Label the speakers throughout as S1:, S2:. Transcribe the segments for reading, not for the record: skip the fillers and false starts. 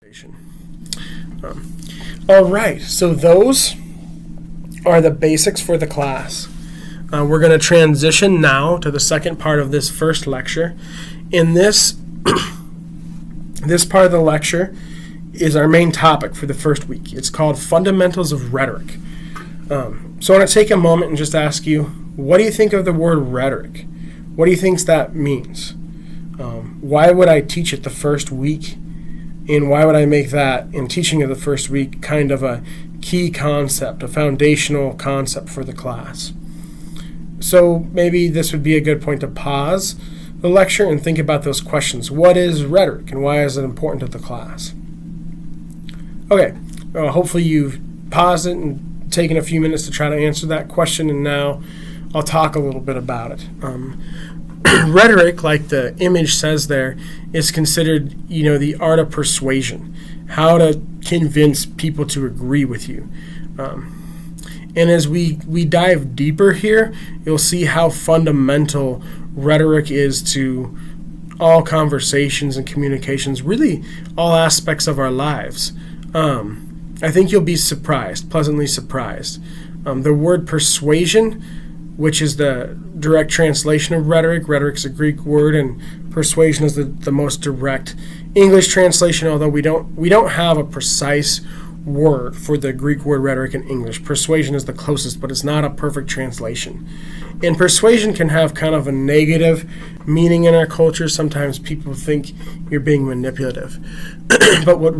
S1: translation. All right, so those are the basics for the class. We're going to transition now to the second part of this first lecture. In this this part of the lecture is our main topic for the first week. It's called Fundamentals of Rhetoric. So I want to take a moment and just ask you, what do you think of the word rhetoric? What do you think that means? Why would I teach it the first week? And why would I make that, in teaching of the first week, kind of a key concept, a foundational concept for the class? So maybe this would be a good point to pause the lecture and think about those questions. What is rhetoric and why is it important to the class? Okay, hopefully you've paused it and taken a few minutes to try to answer that question, and now I'll talk a little bit about it. Rhetoric, like the image says there, is considered, the art of persuasion, how to convince people to agree with you. And as we dive deeper here, you'll see how fundamental rhetoric is to all conversations and communications, really all aspects of our lives. I think you'll be surprised, pleasantly surprised. The word persuasion, which is the direct translation of rhetoric. Rhetoric's a Greek word, and persuasion is the most direct English translation, although we don't have a precise word for the Greek word rhetoric in English. Persuasion is the closest, but it's not a perfect translation. And persuasion can have kind of a negative meaning in our culture. Sometimes people think you're being manipulative. But what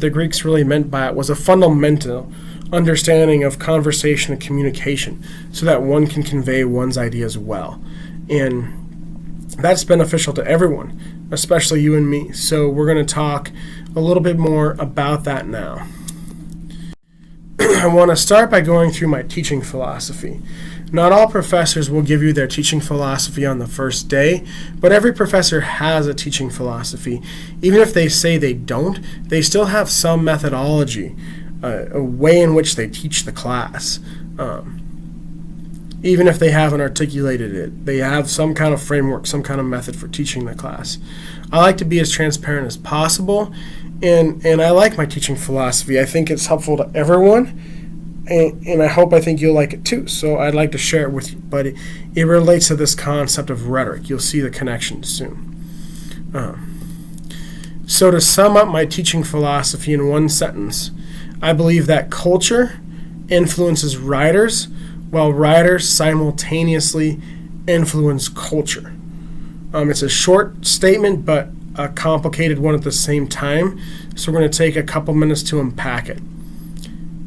S1: the Greeks really meant by it was a fundamental understanding of conversation and communication so that one can convey one's ideas well. And that's beneficial to everyone, especially you and me. So we're going to talk a little bit more about that now. I want to start by going through my teaching philosophy. Not all professors will give you their teaching philosophy on the first day, but every professor has a teaching philosophy. Even if they say they don't, they still have some methodology, a way in which they teach the class. Even if they haven't articulated it, they have some kind of framework, some kind of method for teaching the class. I like to be as transparent as possible, and I like my teaching philosophy. I think it's helpful to everyone, and I think you'll like it too. So I'd like to share it with you, but it relates to this concept of rhetoric. You'll see the connection soon. So to sum up my teaching philosophy in one sentence, I believe that culture influences writers, while writers simultaneously influence culture. It's a short statement, but a complicated one at the same time, so we're going to take a couple minutes to unpack it.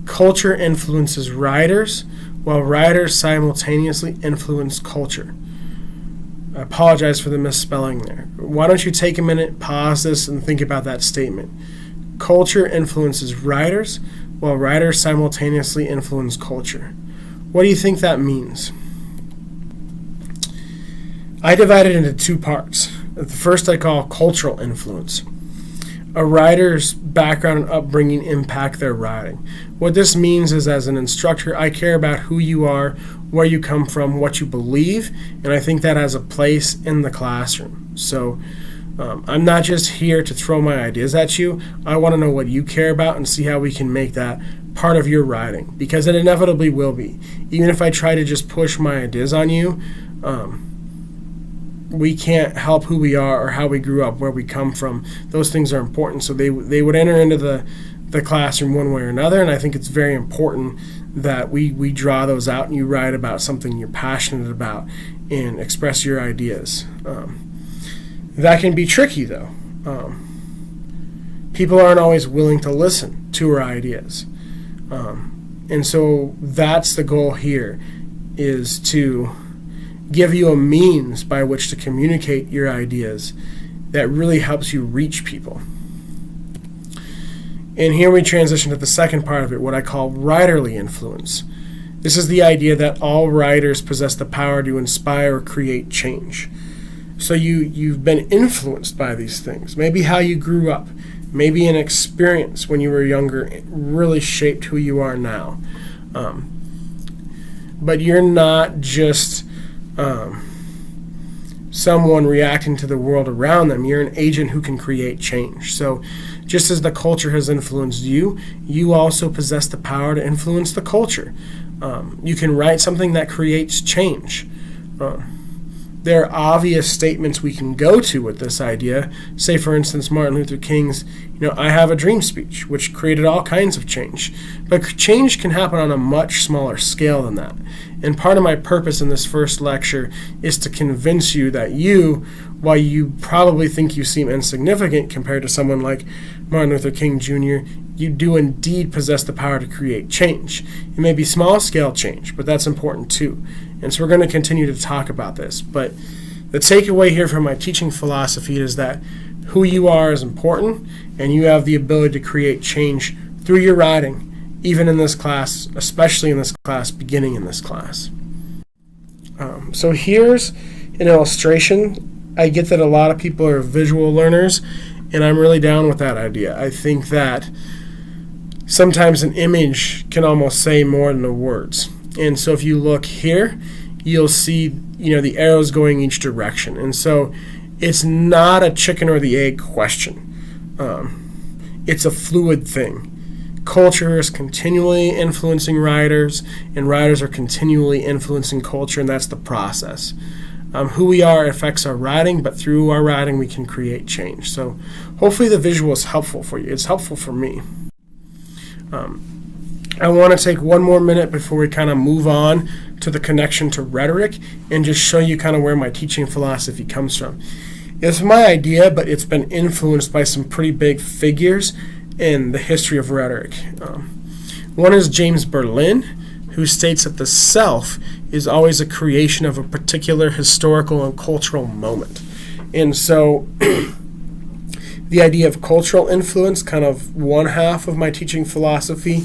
S1: Culture influences writers, while writers simultaneously influence culture. I apologize for the misspelling there. Why don't you take a minute, pause this, and think about that statement. Culture influences writers, while writers simultaneously influence culture. What do you think that means? I divide it into two parts. The first I call cultural influence. A writer's background and upbringing impact their writing. What this means is, as an instructor, I care about who you are, where you come from, what you believe, and I think that has a place in the classroom. So I'm not just here to throw my ideas at you. I want to know what you care about and see how we can make that part of your writing, because it inevitably will be. Even if I try to just push my ideas on you, we can't help who we are or how we grew up, where we come from. Those things are important, so they would enter into the classroom one way or another, and I think it's very important that we draw those out and you write about something you're passionate about and express your ideas. That can be tricky, though. People aren't always willing to listen to our ideas. And so that's the goal here, is to give you a means by which to communicate your ideas that really helps you reach people. And here we transition to the second part of it, what I call writerly influence. This is the idea that all writers possess the power to inspire or create change. So you've been influenced by these things. Maybe how you grew up, maybe an experience when you were younger really shaped who you are now. But you're not just someone reacting to the world around them. You're an agent who can create change. So Just as the culture has influenced you, you also possess the power to influence the culture. You can write something that creates change. There are obvious statements we can go to with this idea. Say, for instance, Martin Luther King's, I have a dream speech, which created all kinds of change. But change can happen on a much smaller scale than that. And part of my purpose in this first lecture is to convince you that while you probably think you seem insignificant compared to someone like Martin Luther King Jr., you do indeed possess the power to create change. It may be small-scale change, but that's important too. And so we're going to continue to talk about this. But the takeaway here from my teaching philosophy is that who you are is important, and you have the ability to create change through your writing, even in this class, especially in this class, beginning in this class. So here's an illustration. I get that a lot of people are visual learners, and I'm really down with that idea. I think that sometimes an image can almost say more than the words. And so if you look here, you'll see, the arrows going each direction. And so it's not a chicken or the egg question. It's a fluid thing. Culture is continually influencing writers, and writers are continually influencing culture, and that's the process. Who we are affects our writing, but through our writing we can create change. So hopefully the visual is helpful for you. It's helpful for me. I want to take one more minute before we kind of move on to the connection to rhetoric and just show you kind of where my teaching philosophy comes from. It's my idea, but it's been influenced by some pretty big figures in the history of rhetoric. One is James Berlin, who states that the self is always a creation of a particular historical and cultural moment. And so the idea of cultural influence, kind of one half of my teaching philosophy,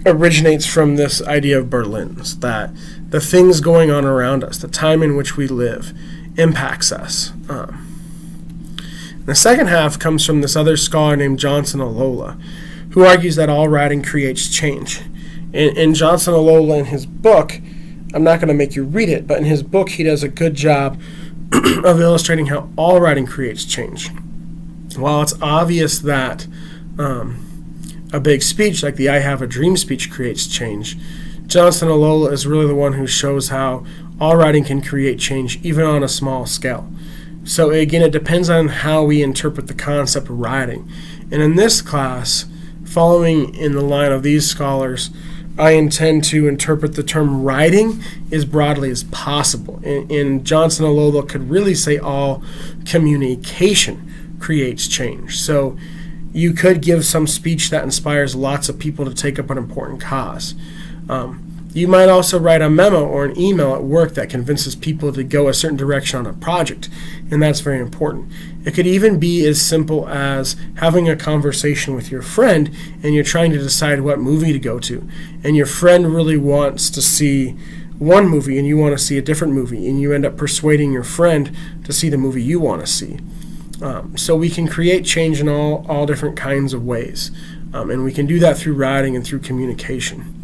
S1: originates from this idea of Berlin's, that the things going on around us, the time in which we live, impacts us. The second half comes from this other scholar named Johnson Alola, who argues that all writing creates change. In Johnson Alola, in his book, I'm not going to make you read it, but in his book he does a good job of illustrating how all writing creates change. While it's obvious that a big speech like the I Have a Dream speech creates change, Johnson Alola is really the one who shows how all writing can create change even on a small scale. So again, it depends on how we interpret the concept of writing. And in this class, following in the line of these scholars, I intend to interpret the term writing as broadly as possible. And Johnson Alola could really say all communication creates change. So you could give some speech that inspires lots of people to take up an important cause. You might also write a memo or an email at work that convinces people to go a certain direction on a project, and that's very important. It could even be as simple as having a conversation with your friend, and you're trying to decide what movie to go to, and your friend really wants to see one movie and you want to see a different movie, and you end up persuading your friend to see the movie you want to see. So we can create change in all different kinds of ways, and we can do that through writing and through communication.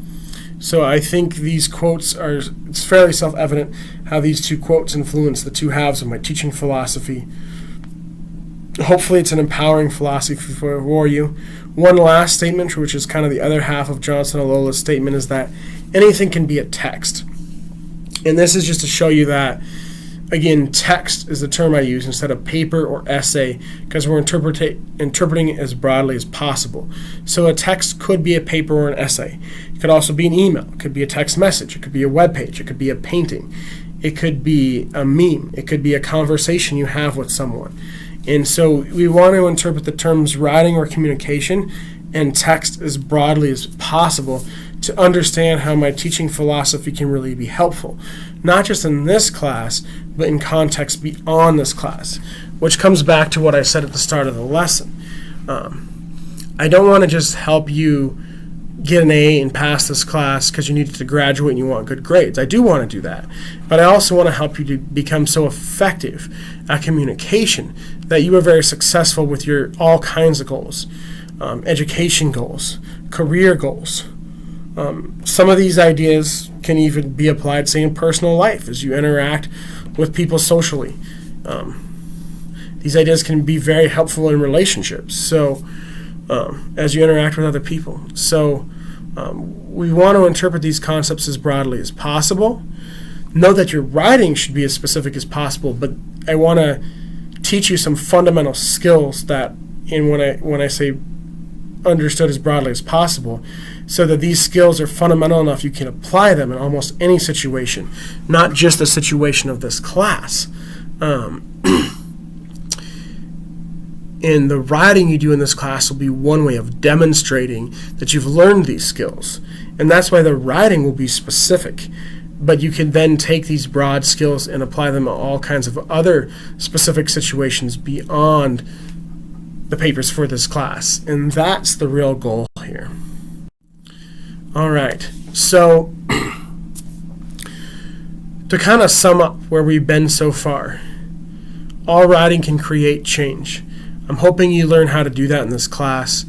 S1: So I think these quotes it's fairly self-evident how these two quotes influence the two halves of my teaching philosophy. Hopefully it's an empowering philosophy for you. One last statement, which is kind of the other half of Johnson Alola's statement, is that anything can be a text. And this is just to show you that, again, text is the term I use instead of paper or essay, because we're interpreting it as broadly as possible. So a text could be a paper or an essay. It could also be an email. It could be a text message. It could be a web page. It could be a painting. It could be a meme. It could be a conversation you have with someone. And so we want to interpret the terms writing or communication and text as broadly as possible to understand how my teaching philosophy can really be helpful, not just in this class, but in context beyond this class, which comes back to what I said at the start of the lesson. I don't want to just help you get an A and pass this class because you need to graduate and you want good grades. I do want to do that, but I also want to help you to become so effective at communication that you are very successful with your all kinds of goals, education goals, career goals. Some of these ideas can even be applied, say, in personal life as you interact with people socially. These ideas can be very helpful in relationships, so as you interact with other people. So we want to interpret these concepts as broadly as possible. Know that your writing should be as specific as possible, but I want to teach you some fundamental skills that, when I say understood as broadly as possible, so that these skills are fundamental enough you can apply them in almost any situation, not just the situation of this class. And the writing you do in this class will be one way of demonstrating that you've learned these skills. And that's why the writing will be specific. But you can then take these broad skills and apply them to all kinds of other specific situations beyond the papers for this class. And that's the real goal here. All right, so to kind of sum up where we've been so far, all writing can create change. I'm hoping you learn how to do that in this class.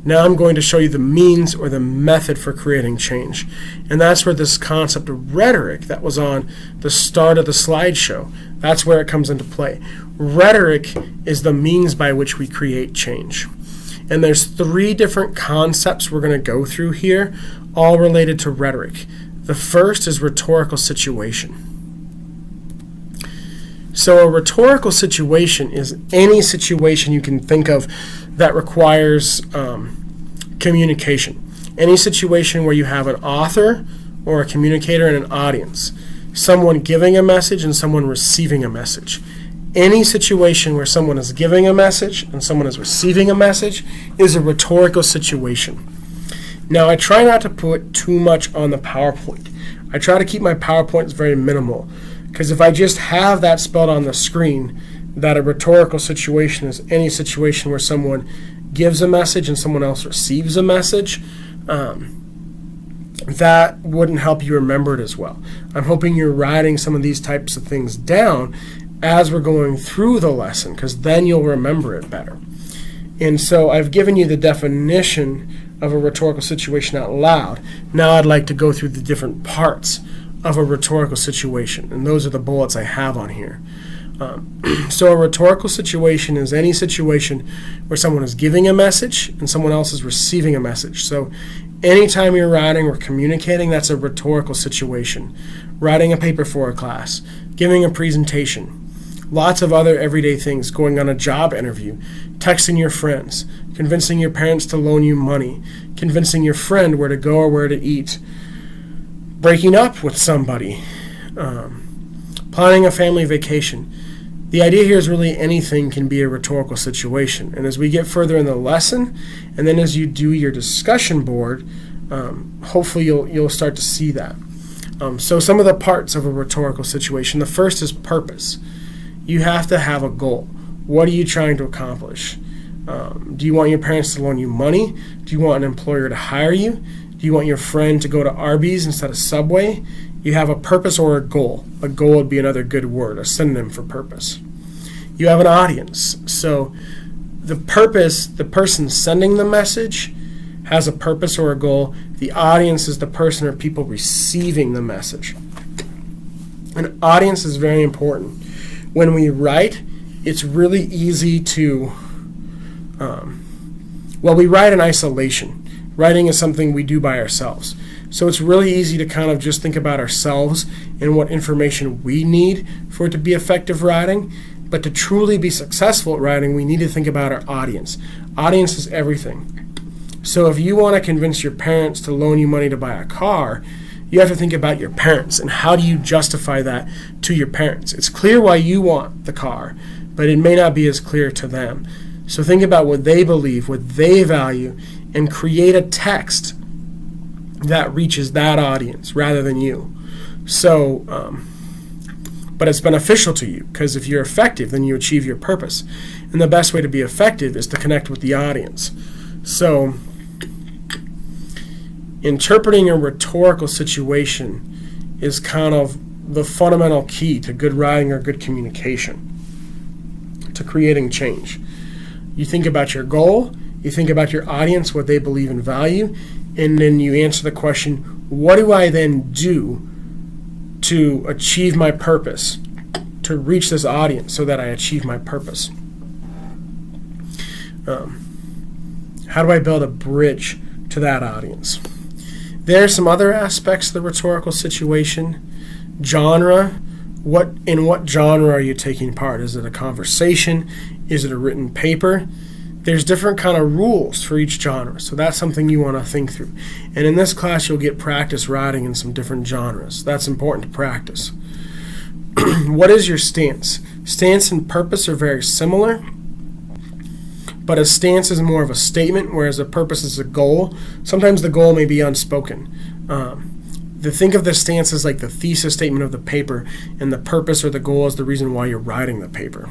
S1: Now I'm going to show you the means or the method for creating change. And that's where this concept of rhetoric that was on the start of the slideshow, that's where it comes into play. Rhetoric is the means by which we create change. And there's 3 different concepts we're going to go through here, all related to rhetoric. The first is rhetorical situation. So a rhetorical situation is any situation you can think of that requires communication. Any situation where you have an author or a communicator and an audience, someone giving a message and someone receiving a message. Any situation where someone is giving a message and someone is receiving a message is a rhetorical situation. Now, I try not to put too much on the PowerPoint. I try to keep my PowerPoints very minimal, because if I just have that spelled on the screen, that a rhetorical situation is any situation where someone gives a message and someone else receives a message, that wouldn't help you remember it as well. I'm hoping you're writing some of these types of things down as we're going through the lesson, because then you'll remember it better. And so I've given you the definition of a rhetorical situation out loud. Now I'd like to go through the different parts of a rhetorical situation, and those are the bullets I have on here. So a rhetorical situation is any situation where someone is giving a message and someone else is receiving a message. So anytime you're writing or communicating, that's a rhetorical situation. Writing a paper for a class, giving a presentation, lots of other everyday things, going on a job interview, texting your friends, convincing your parents to loan you money, convincing your friend where to go or where to eat, breaking up with somebody, planning a family vacation. The idea here is really anything can be a rhetorical situation. And as we get further in the lesson, and then as you do your discussion board, hopefully you'll start to see that. So some of the parts of a rhetorical situation. The first is purpose. You have to have a goal. What are you trying to accomplish? Do you want your parents to loan you money? Do you want an employer to hire you? Do you want your friend to go to Arby's instead of Subway? You have a purpose or a goal. A goal would be another good word, a synonym for purpose. You have an audience. So the purpose, the person sending the message has a purpose or a goal. The audience is the person or people receiving the message. An audience is very important. When we write, it's really easy to, we write in isolation. Writing is something we do by ourselves. So it's really easy to kind of just think about ourselves and what information we need for it to be effective writing. But to truly be successful at writing, we need to think about our audience. Audience is everything. So if you want to convince your parents to loan you money to buy a car, you have to think about your parents and how do you justify that to your parents. It's clear why you want the car, but it may not be as clear to them. So think about what they believe, what they value, and create a text that reaches that audience rather than you. So, but it's beneficial to you, because if you're effective, then you achieve your purpose. And the best way to be effective is to connect with the audience. So, interpreting a rhetorical situation is kind of the fundamental key to good writing or good communication, to creating change. You think about your goal, you think about your audience, what they believe and value, and then you answer the question, what do I then do to achieve my purpose, to reach this audience so that I achieve my purpose? How do I build a bridge to that audience? There are some other aspects of the rhetorical situation. Genre. In what genre are you taking part? Is it a conversation? Is it a written paper? There's different kind of rules for each genre, so that's something you want to think through. And in this class, you'll get practice writing in some different genres. That's important to practice. What is your stance? Stance and purpose are very similar, but a stance is more of a statement, whereas a purpose is a goal. Sometimes the goal may be unspoken. Think of the stance as like the thesis statement of the paper, and the purpose or the goal is the reason why you're writing the paper.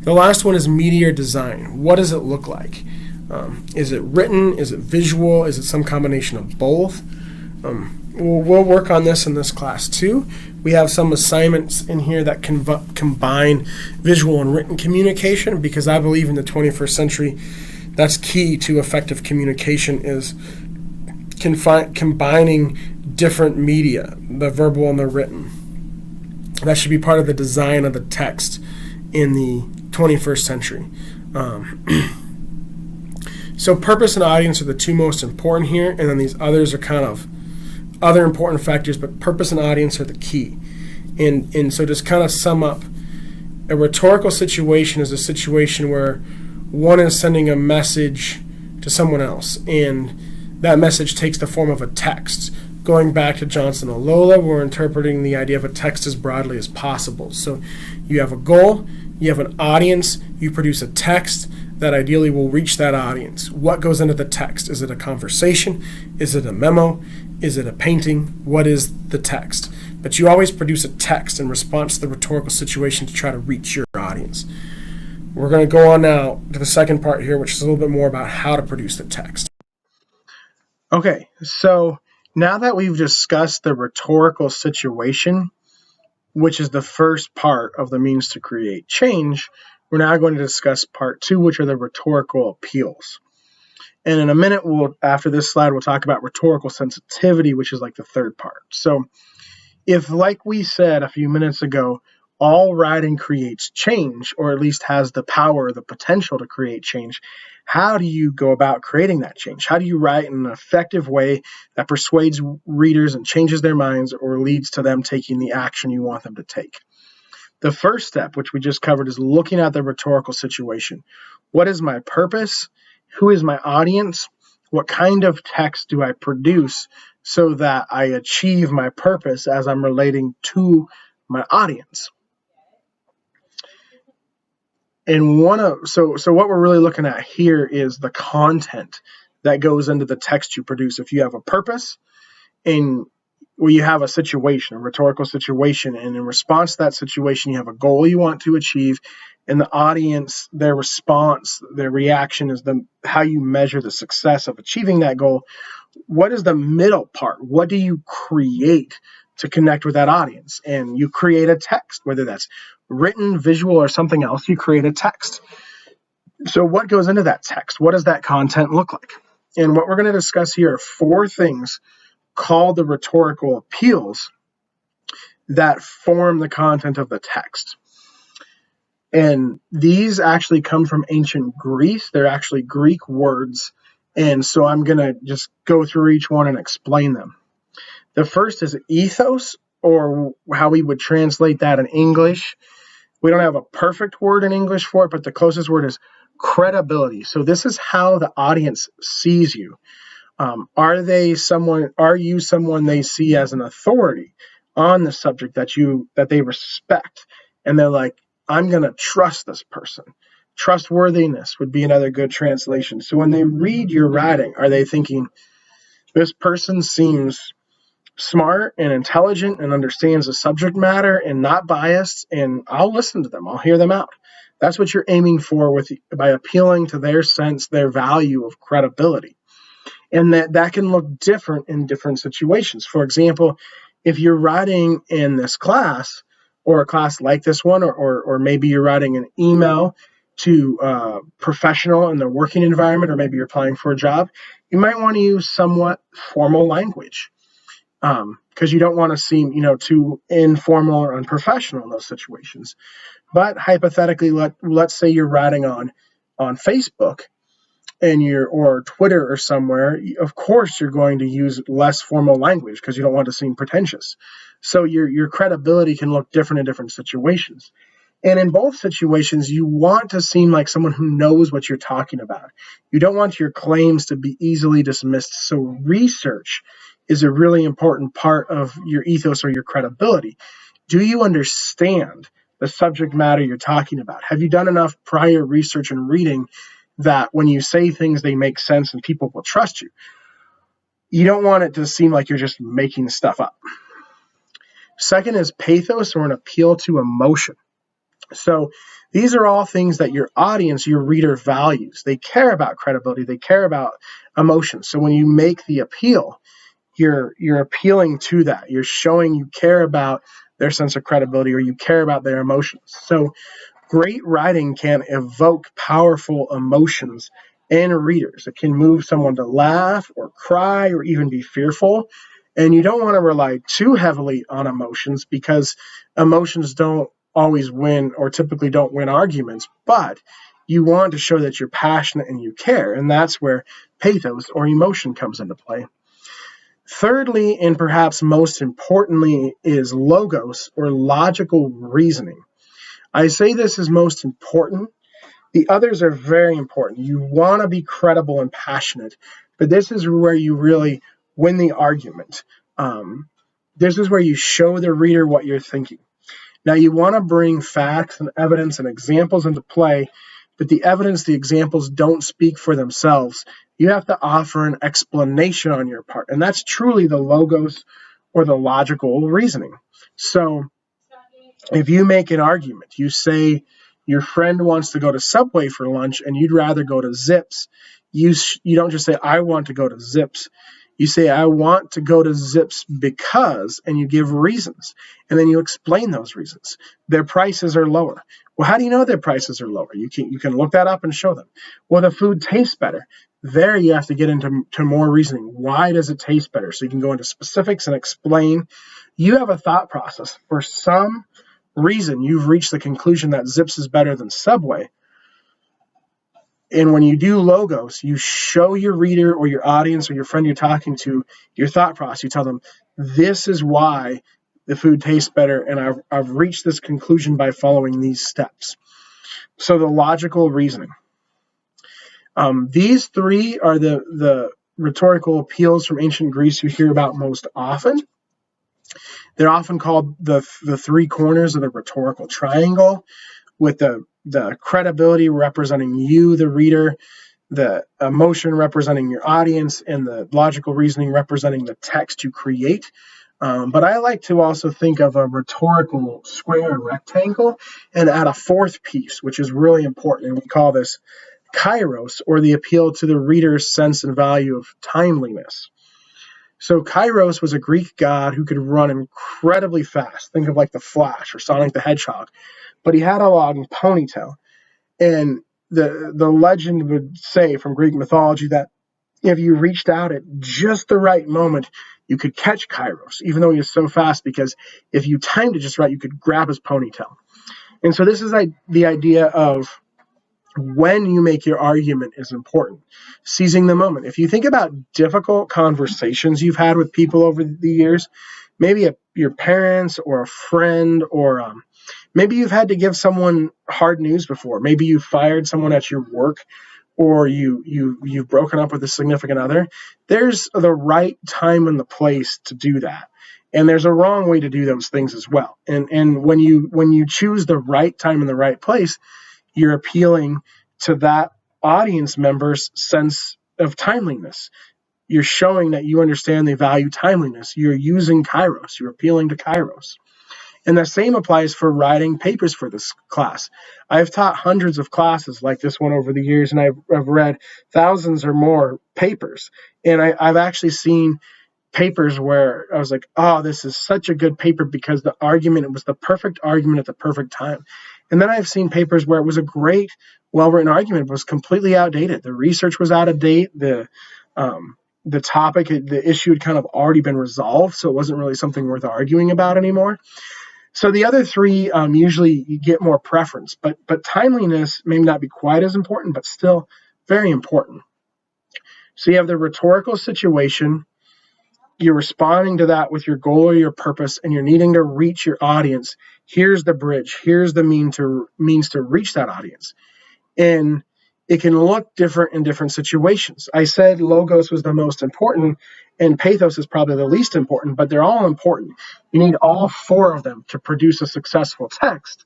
S1: The last one is media design. What does it look like? Is it written? Is it visual? Is it some combination of both? We'll work on this in this class too. We have some assignments in here that combine visual and written communication, because I believe in the 21st century that's key to effective communication, is combining different media, the verbal and the written. That should be part of the design of the text in the 21st century. So purpose and audience are the two most important here, and then these others are kind of other important factors, but purpose and audience are the key. And so just kind of sum up, a rhetorical situation is a situation where one is sending a message to someone else, and that message takes the form of a text. Going back to Johnson and Lola, we're interpreting the idea of a text as broadly as possible. So you have a goal, you have an audience, you produce a text that ideally will reach that audience. What goes into the text? Is it a conversation? Is it a memo? Is it a painting? What is the text? But you always produce a text in response to the rhetorical situation to try to reach your audience. We're going to go on now to the second part here, which is a little bit more about how to produce the text. Okay, so now that we've discussed the rhetorical situation, which is the first part of the means to create change, we're now going to discuss part two, which are the rhetorical appeals. And in a minute, after this slide, we'll talk about rhetorical sensitivity, which is like the third part. So if, like we said a few minutes ago, all writing creates change, or at least has the power, the potential to create change, how do you go about creating that change? How do you write in an effective way that persuades readers and changes their minds, or leads to them taking the action you want them to take? The first step, which we just covered, is looking at the rhetorical situation. What is my purpose? Who is my audience? What kind of text do I produce so that I achieve my purpose as I'm relating to my audience? And so what we're really looking at here is the content that goes into the text you produce. If you have a purpose, and you have a situation, a rhetorical situation, and in response to that situation, you have a goal you want to achieve, and the audience, their response, their reaction is how you measure the success of achieving that goal. What is the middle part? What do you create to connect with that audience? And you create a text, whether that's written, visual, or something else. You create a text. So what goes into that text? What does that content look like? And what we're going to discuss here are 4 things called the rhetorical appeals that form the content of the text. And these actually come from ancient Greece. They're actually Greek words. And so I'm going to just go through each one and explain them. The first is ethos, or how we would translate that in English. We don't have a perfect word in English for it, but the closest word is credibility. So this is how the audience sees you. Are you someone they see as an authority on the subject that they respect? And they're like, I'm going to trust this person. Trustworthiness would be another good translation. So when they read your writing, are they thinking, this person seems smart and intelligent and understands the subject matter and not biased, and I'll listen to them. I'll hear them out. That's what you're aiming for by appealing to their sense, their value of credibility. And that can look different in different situations. For example, if you're writing in this class, or a class like this one, or maybe you're writing an email to a professional in the working environment, or maybe you're applying for a job, you might want to use somewhat formal language, because you don't want to seem, too informal or unprofessional in those situations. But hypothetically, let's say you're writing on on Facebook and or Twitter or somewhere, of course you're going to use less formal language because you don't want to seem pretentious. So your credibility can look different in different situations. And in both situations, you want to seem like someone who knows what you're talking about. You don't want your claims to be easily dismissed. So research is a really important part of your ethos or your credibility. Do you understand the subject matter you're talking about? Have you done enough prior research and reading that when you say things, they make sense and people will trust you? You don't want it to seem like you're just making stuff up. Second is pathos, or an appeal to emotion. So these are all things that your audience, your reader, values. They care about credibility. They care about emotion. So when you make the appeal, you're appealing to that. You're showing you care about their sense of credibility, or you care about their emotions. So great writing can evoke powerful emotions in readers. It can move someone to laugh or cry or even be fearful. And you don't want to rely too heavily on emotions, because emotions don't always win, or typically don't win, arguments. But you want to show that you're passionate and you care. And that's where pathos or emotion comes into play. Thirdly, and perhaps most importantly, is logos, or logical reasoning. I say this is most important. The others are very important. You want to be credible and passionate, but this is where you really win the argument. This is where you show the reader what you're thinking. Now, you want to bring facts and evidence and examples into play, but the evidence, the examples don't speak for themselves. You have to offer an explanation on your part, and that's truly the logos, or the logical reasoning. So if you make an argument, you say your friend wants to go to Subway for lunch and you'd rather go to Zips, you don't just say, I want to go to Zips. You say, I want to go to Zips because, and you give reasons, and then you explain those reasons. Their prices are lower. Well, how do you know their prices are lower? You can look that up and show them. Well, the food tastes better. There you have to get into more reasoning. Why does it taste better? So you can go into specifics and explain. You have a thought process. For some reason, you've reached the conclusion that Zips is better than Subway. And when you do logos, you show your reader or your audience or your friend you're talking to your thought process. You tell them, this is why the food tastes better, and I've reached this conclusion by following these steps. So the logical reasoning. These three are the rhetorical appeals from ancient Greece you hear about most often. They're often called the three corners of the rhetorical triangle, with the credibility representing you, the reader, the emotion representing your audience, and the logical reasoning representing the text you create. But I like to also think of a rhetorical square and rectangle and add a fourth piece, which is really important. And we call this kairos, or the appeal to the reader's sense and value of timeliness. So Kairos was a Greek god who could run incredibly fast. Think of like the Flash or Sonic the Hedgehog. But he had a long ponytail. And the legend would say from Greek mythology that if you reached out at just the right moment, you could catch Kairos, even though he was so fast, because if you timed it just right, you could grab his ponytail. And so this is the idea of when you make your argument is important. Seizing the moment. If you think about difficult conversations you've had with people over the years, maybe your parents or a friend, or maybe you've had to give someone hard news before. Maybe you fired someone at your work, or you've broken up with a significant other. There's the right time and the place to do that. And there's a wrong way to do those things as well. And when you choose the right time and the right place, you're appealing to that audience member's sense of timeliness. You're showing that you understand they value timeliness. You're using kairos. You're appealing to kairos. And the same applies for writing papers for this class. I've taught hundreds of classes like this one over the years, and I've read thousands or more papers. And I've actually seen papers where I was like, oh, this is such a good paper because the argument, it was the perfect argument at the perfect time. And then I've seen papers where it was a great, well-written argument, but was completely outdated. The research was out of date. The topic, the issue had kind of already been resolved, so it wasn't really something worth arguing about anymore. So the other three, usually you get more preference, but timeliness may not be quite as important, but still very important. So you have the rhetorical situation. You're responding to that with your goal or your purpose, and you're needing to reach your audience. Here's the bridge. Here's the means to reach that audience. And it can look different in different situations. I said logos was the most important, and pathos is probably the least important, but they're all important. You need all four of them to produce a successful text.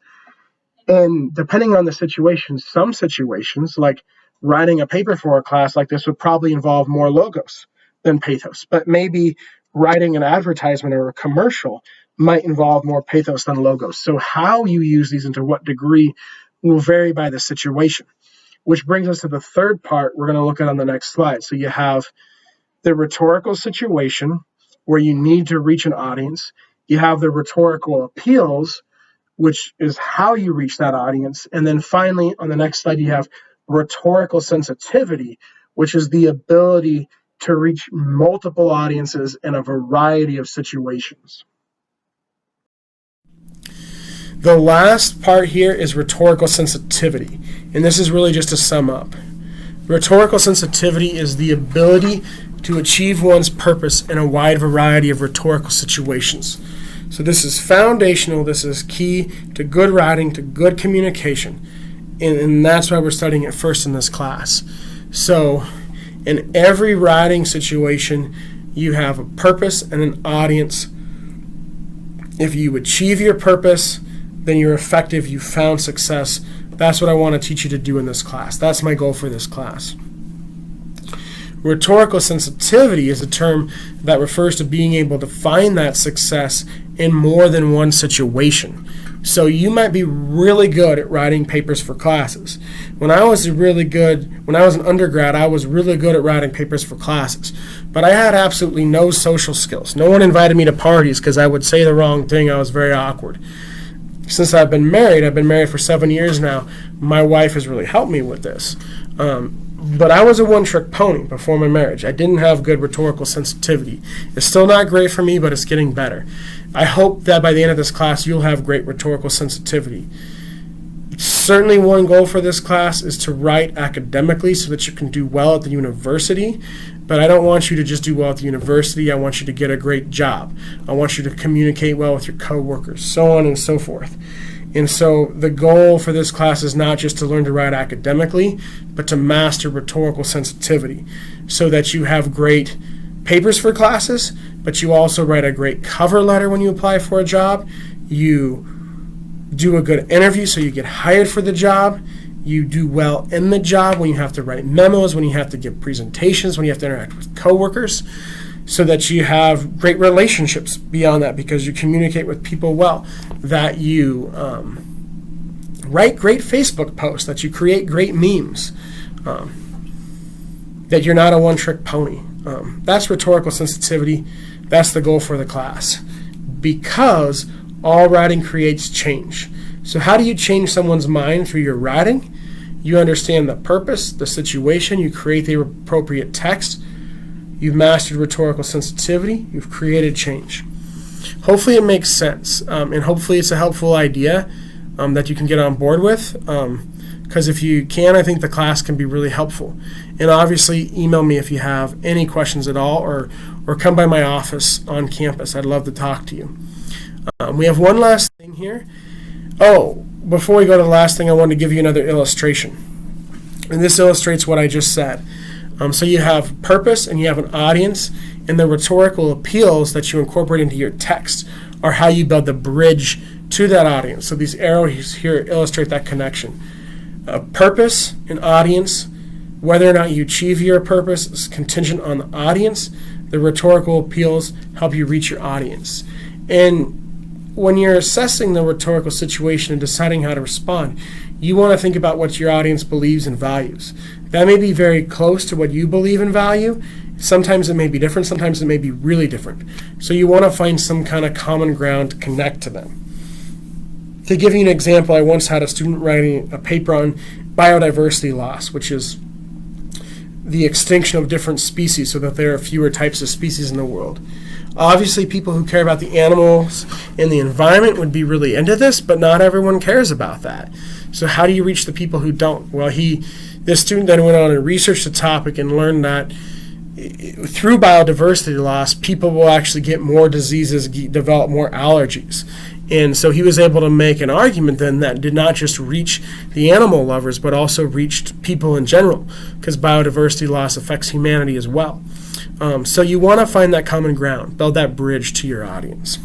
S1: And depending on the situation, some situations, like writing a paper for a class like this, would probably involve more logos than pathos. But maybe writing an advertisement or a commercial might involve more pathos than logos. So how you use these and to what degree will vary by the situation, which brings us to the third part we're going to look at on the next slide. So you have the rhetorical situation where you need to reach an audience. You have the rhetorical appeals, which is how you reach that audience. And then finally, on the next slide, you have rhetorical sensitivity, which is the ability to reach multiple audiences in a variety of situations. The last part here is rhetorical sensitivity, and this is really just to sum up. Rhetorical sensitivity is the ability to achieve one's purpose in a wide variety of rhetorical situations. So this is foundational, this is key to good writing, to good communication, and that's why we're studying it first in this class. So in every writing situation, you have a purpose and an audience. If you achieve your purpose, then you're effective, you found success. That's what I want to teach you to do in this class. That's my goal for this class. Rhetorical sensitivity is a term that refers to being able to find that success in more than one situation. So you might be really good at writing papers for classes. When I was an undergrad, I was really good at writing papers for classes. But I had absolutely no social skills. No one invited me to parties because I would say the wrong thing. I was very awkward. Since I've been married for 7 years now, my wife has really helped me with this. But I was a one-trick pony before my marriage. I didn't have good rhetorical sensitivity. It's still not great for me, but it's getting better. I hope that by the end of this class, you'll have great rhetorical sensitivity. Certainly one goal for this class is to write academically so that you can do well at the university, but I don't want you to just do well at the university. I want you to get a great job. I want you to communicate well with your coworkers, so on and so forth. And so the goal for this class is not just to learn to write academically, but to master rhetorical sensitivity so that you have great papers for classes, but you also write a great cover letter when you apply for a job. You do a good interview so you get hired for the job. You do well in the job when you have to write memos, when you have to give presentations, when you have to interact with coworkers, so that you have great relationships beyond that because you communicate with people well, that you write great Facebook posts, that you create great memes, that you're not a one-trick pony. That's rhetorical sensitivity. That's the goal for the class, because all writing creates change. So how do you change someone's mind through your writing? You understand the purpose, the situation, you create the appropriate text, you've mastered rhetorical sensitivity, you've created change. Hopefully it makes sense, and hopefully it's a helpful idea that you can get on board with, because if you can, I think the class can be really helpful. And obviously email me if you have any questions at all, or come by my office on campus. I'd love to talk to you. We have one last thing here. Oh, before we go to the last thing, I want to give you another illustration. And this illustrates what I just said. So you have purpose and you have an audience, and the rhetorical appeals that you incorporate into your text are how you build the bridge to that audience. So these arrows here illustrate that connection. Purpose and audience, whether or not you achieve your purpose is contingent on the audience. The rhetorical appeals help you reach your audience. And when you're assessing the rhetorical situation and deciding how to respond, you want to think about what your audience believes and values. That may be very close to what you believe and value. Sometimes it may be different. Sometimes it may be really different. So you want to find some kind of common ground to connect to them. To give you an example, I once had a student writing a paper on biodiversity loss, which is the extinction of different species so that there are fewer types of species in the world. Obviously, people who care about the animals and the environment would be really into this, but not everyone cares about that. So how do you reach the people who don't? Well, this student then went on and researched the topic and learned that through biodiversity loss, people will actually get more diseases, develop more allergies. And so he was able to make an argument then that did not just reach the animal lovers, but also reached people in general, because biodiversity loss affects humanity as well. So you want to find that common ground, build that bridge to your audience.